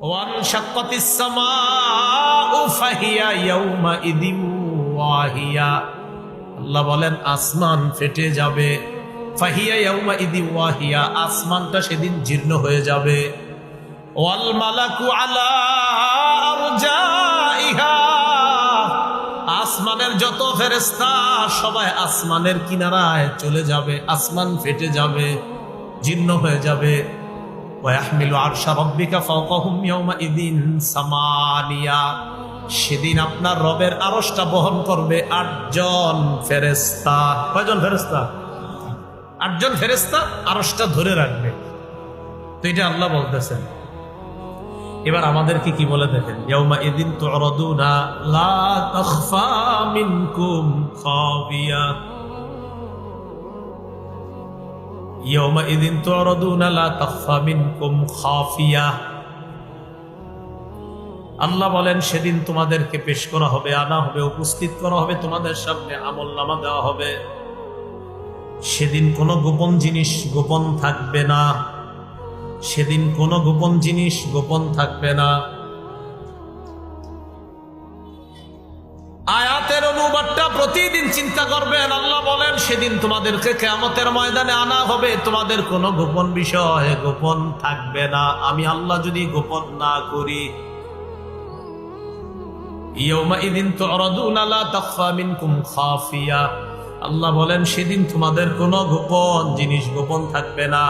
ওয়ানশাক্কাতিস সামাউ ফাহিয়া ইয়াউমাইযিন ওয়াহিয়া। আল্লাহ বলেন আসমান ফেটে যাবে। ফাহিয়া ইয়াউমাইযিন ওয়াহিয়া, আসমানটা সেদিন জীর্ণ হয়ে যাবে। ওয়াল মালাকু আলা আরজাইহা, আসমানের যত ফেরেশতা সবাই আসমানের কিনারায় চলে যাবে। আসমান ফেটে যাবে, জীর্ণ হয়ে যাবে। ওয়াহমিলু আরশা রাব্বিকা ফাওকাহুম ইয়াউমাইযিন সামানিয়া, সেদিন আপনার রবের আরশটা বহন করবে 8 জন ফেরেশতা। কয়জন ফেরেশতা? 8 জন ফেরেশতা আরশটা ধরে রাখবে। তো এটা আল্লাহ বলতেছেন। এবার আমাদেরকে কি বলে দেখেন, ইয়াউমাইযিন তু'রাদুনা লা তাখফা মিনকুম খাফিয়া। ইয়াউমাইযিন তু'রাদুনা লা তাখফা মিনকুম খাফিয়া। আল্লাহ বলেন সেদিন তোমাদেরকে পেশ করা হবে, আনা হবে, উপস্থিত করা হবে, তোমাদের সামনে আমলনামা দেওয়া হবে। সেদিন কোনো গোপন জিনিস গোপন থাকবে না। সেদিন কোনো গোপন জিনিস গোপন থাকবে না। আয়াতের অনুবাদটা প্রতিদিন চিন্তা করবেন। আল্লাহ বলেন সেদিন তোমাদেরকে কিয়ামতের ময়দানে আনা হবে, তোমাদের কোনো গোপন বিষয় গোপন থাকবে না। আমি আল্লাহ যদি গোপন না করি। ইয়াউমাইযিন তু'রাদুনা লা তাখফা মিনকুম খাফিয়া, আল্লাহ বলেন সেদিন তোমাদের কোনো গোপন জিনিস গোপন থাকবে না।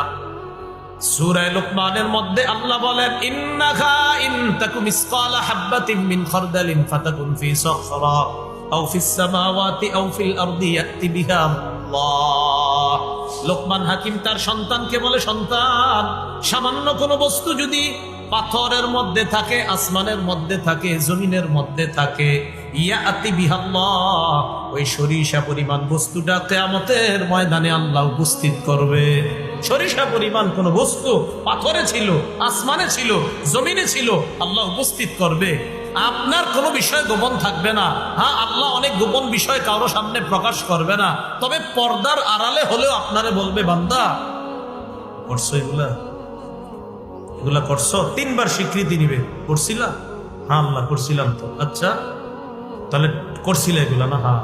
সূরা লুকমানের মধ্যে আল্লাহ বলেন ইন্নাকা ইন তাকুম মিসকালা হাববাতিন মিন খারদালিন ফাতাকুন ফি সাখরা আও ফিস সামাওয়াতি আও ফিল আরদি ইয়াতি বিহা আল্লাহ। লোকমান হাকিম তার সন্তানকে বলে, সন্তান, সামান্য কোনো বস্তু যদি পাথরের মধ্যে থাকে, আসমানের মধ্যে থাকে, জমিনের মধ্যে থাকে, ইয়াতি বিহা আল্লাহ, ওই সরিষা পরিমাণ বস্তুটা কিয়ামতের ময়দানে আল্লাহ উপস্থিত করবে। সরিষা পরিমাণ কোন বস্তু পাথরে ছিল, আসমানে ছিল, জমিনে ছিল, আল্লাহ উপস্থিত করবে। আপনার কোনো বিষয় গোপন থাকবে না। হ্যাঁ, আল্লাহ অনেক গোপন বিষয় কারো সামনে প্রকাশ করবে না, তবে পর্দার আড়ালে হলেও আপনারে বলবে, বান্দা করছো এগুলা, এগুলা করছো। 3 বার স্বীকৃতি নিবে, করছিলা? হ্যাঁ আল্লাহ করছিলাম তো। আচ্ছা তাহলে করছিলে এগুলা না? হ্যাঁ।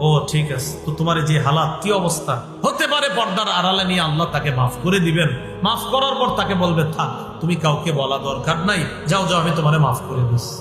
ও ঠিক আছে, তো তোমার যে হালাত, কি অবস্থা হতে পারে, পর্দার আড়ালে নিয়ে আল্লাহ তাকে মাফ করে দিবেন। মাফ করার পর তাকে বলবে, থাক, তুমি কাউকে বলা দরকার নাই, যাও যাও, আমি তোমারে মাফ করে দিচ্ছি।